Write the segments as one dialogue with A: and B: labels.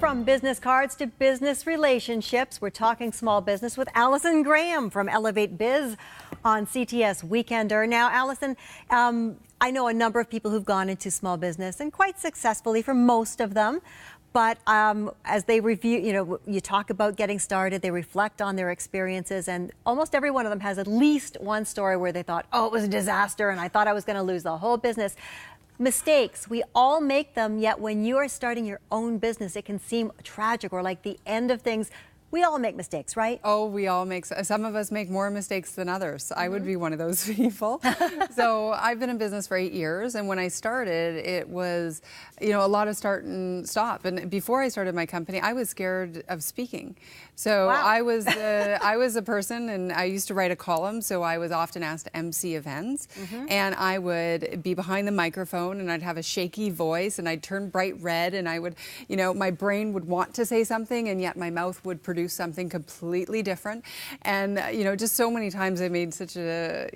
A: From business cards to business relationships, we're talking small business with Allison Graham from Elevate Biz on CTS Weekender. Now, Allison, I know a number of people who've gone into small business and quite successfully for most of them. But as they review, you talk about getting started, they reflect on their experiences, and almost every one of them has at least one story where they thought, oh, it was a disaster and I thought I was going to lose the whole business. Mistakes, we all make them, yet when you are starting your own business, it can seem tragic or like the end of things. We all make mistakes, right?
B: Oh, we all make, some of us make more mistakes than others. I would be one of those people. So I've been in business for 8 years, and when I started, it was, a lot of start and stop. And before I started my company, I was scared of speaking. So wow. I was a person, and I used to write a column, so I was often asked to MC events, and I would be behind the microphone, and I'd have a shaky voice, and I'd turn bright red, and I would, my brain would want to say something, and yet my mouth would produce something completely different. And, just so many times I made such a,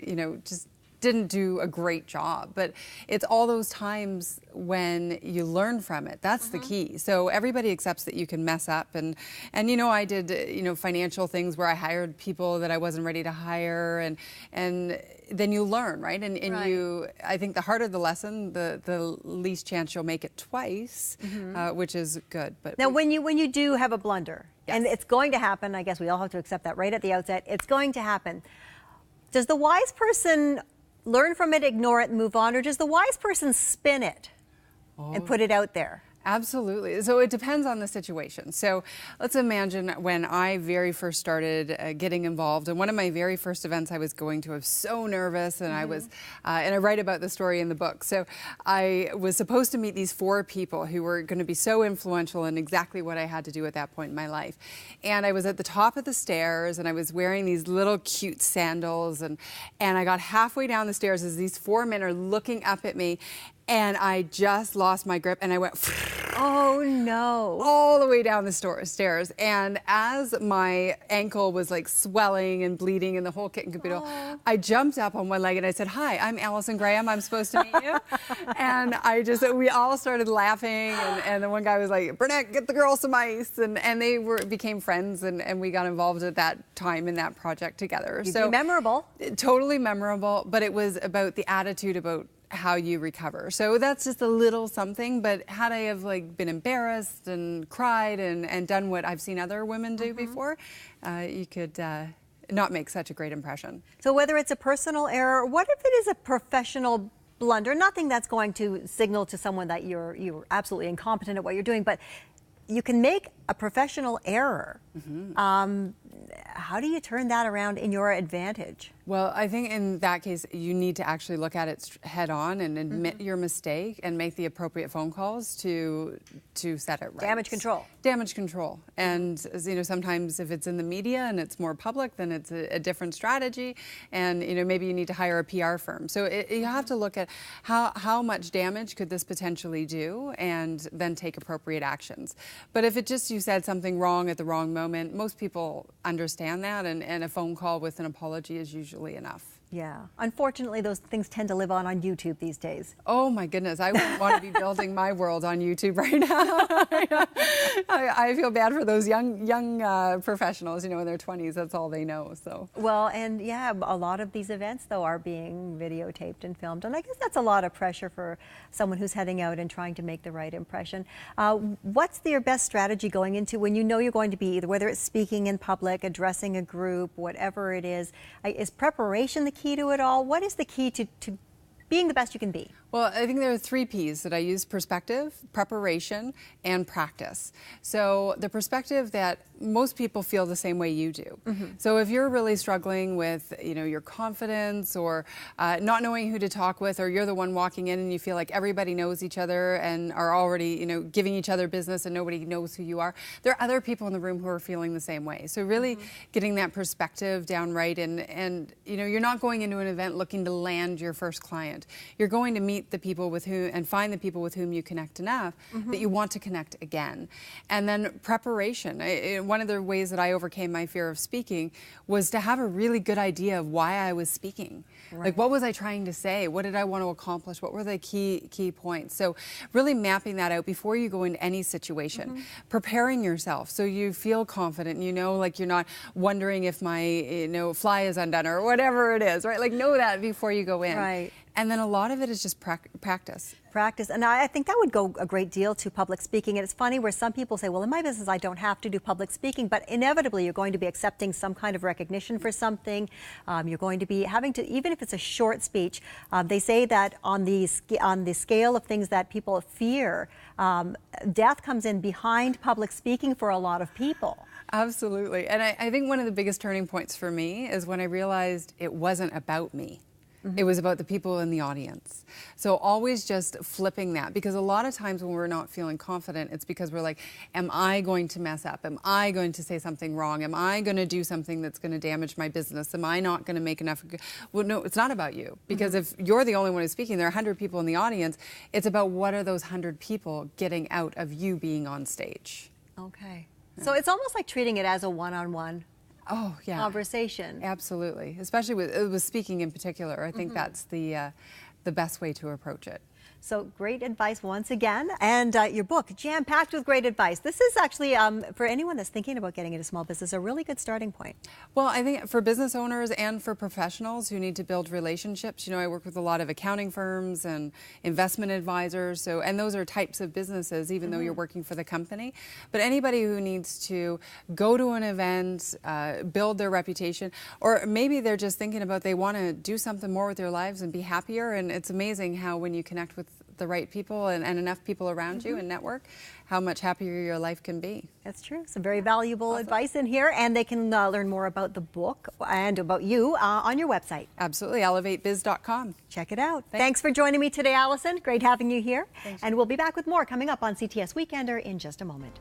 B: just didn't do a great job. But it's all those times when you learn from it. That's the key. So everybody accepts that you can mess up. And I did, financial things where I hired people that I wasn't ready to hire. And then you learn, right? And right. I think the harder the lesson, the least chance you'll make it twice, which is good. But
A: now, when you do have a blunder, yes. And it's going to happen, I guess we all have to accept that right at the outset, it's going to happen. Does the wise person learn from it, ignore it, and move on, or does the wise person spin it and put it out there?
B: Absolutely. So it depends on the situation. So let's imagine when I very first started getting involved, and one of my very first events I was going to, I was so nervous, and I was, and I write about the story in the book. So I was supposed to meet these 4 people who were going to be so influential in exactly what I had to do at that point in my life. And I was at the top of the stairs, and I was wearing these little cute sandals, and I got halfway down the stairs as these 4 men are looking up at me, and I just lost my grip, and I went,
A: oh no,
B: all the way down the stairs. And as my ankle was like swelling and bleeding and the whole kit and caboodle, I jumped up on one leg and I said, hi, I'm Allison Graham. I'm supposed to meet you. And we all started laughing. And the one guy was like, Burnett, get the girl some ice. And they became friends, and we got involved at that time in that project together.
A: So memorable.
B: Totally memorable. But it was about the attitude about how you recover. So that's just a little something, but had I have been embarrassed and cried and done what I've seen other women do before, you could not make such a great impression.
A: So whether it's a personal error, what if it is a professional blunder? Nothing that's going to signal to someone that you're absolutely incompetent at what you're doing, but you can make a professional error. How do you turn that around in your advantage?
B: Well, I think in that case, you need to actually look at it head on and admit your mistake and make the appropriate phone calls to set it right.
A: Damage control.
B: Damage control. And sometimes if it's in the media and it's more public, then it's a different strategy. And maybe you need to hire a PR firm. So you have to look at how much damage could this potentially do, and then take appropriate actions. But if you said something wrong at the wrong moment, most people understand that, and a phone call with an apology is usually enough.
A: Yeah. Unfortunately, those things tend to live on YouTube these days.
B: Oh my goodness. I wouldn't want to be building my world on YouTube right now. I feel bad for those young professionals, in their 20s. That's all they know. So.
A: Well, and yeah, a lot of these events, though, are being videotaped and filmed. And I guess that's a lot of pressure for someone who's heading out and trying to make the right impression. What's your best strategy going into when you know you're going to be either, whether it's speaking in public, addressing a group, whatever it is preparation the key to it all? What is the key to being the best you can be?
B: Well, I think there are 3 P's that I use: perspective, preparation, and practice. So the perspective that most people feel the same way you do. So if you're really struggling with, your confidence, or not knowing who to talk with, or you're the one walking in and you feel like everybody knows each other and are already, giving each other business and nobody knows who you are, there are other people in the room who are feeling the same way. So really getting that perspective down right, and you're not going into an event looking to land your first client. You're going to meet meet the people with whom and find the people with whom you connect enough that you want to connect again. And then preparation. One of the ways that I overcame my fear of speaking was to have a really good idea of why I was speaking.
A: Right.
B: Like, what was I trying to say? What did I want to accomplish? What were the key points? So really mapping that out before you go into any situation, preparing yourself so you feel confident, and you know, like, you're not wondering if my fly is undone or whatever it is, right? Like, know that before you go in.
A: Right.
B: And then a lot of it is just practice.
A: Practice. And I think that would go a great deal to public speaking. And it's funny where some people say, well, in my business, I don't have to do public speaking, but inevitably you're going to be accepting some kind of recognition for something. You're going to be having to, even if it's a short speech, they say that on the scale of things that people fear, death comes in behind public speaking for a lot of people.
B: Absolutely. And I think one of the biggest turning points for me is when I realized it wasn't about me. It was about the people in the audience. So always just flipping that, because a lot of times when we're not feeling confident, it's because we're like, am I going to mess up? Am I going to say something wrong? Am I going to do something that's going to damage my business? Am I not going to make enough? Well, no, it's not about you, because if you're the only one who's speaking, there are 100 people in the audience. It's about what are those 100 people getting out of you being on stage.
A: Okay. Yeah. So it's almost like treating it as a one-on-one conversation.
B: Absolutely, especially with speaking in particular. I think that's the best way to approach it.
A: So great advice once again, and your book, jam-packed with great advice. This is actually, for anyone that's thinking about getting into small business, a really good starting point.
B: Well, I think for business owners and for professionals who need to build relationships, I work with a lot of accounting firms and investment advisors, and those are types of businesses, even though you're working for the company. But anybody who needs to go to an event, build their reputation, or maybe they're just thinking about they want to do something more with their lives and be happier, and it's amazing how when you connect with the right people and enough people around you and network, how much happier your life can be.
A: That's true. Some very valuable advice in here, and they can learn more about the book and about you on your website.
B: Absolutely, elevatebiz.com.
A: Check it out. Thanks for joining me today, Allison. Great having you here.
B: Thanks.
A: And we'll be back with more coming up on CTS Weekender in just a moment.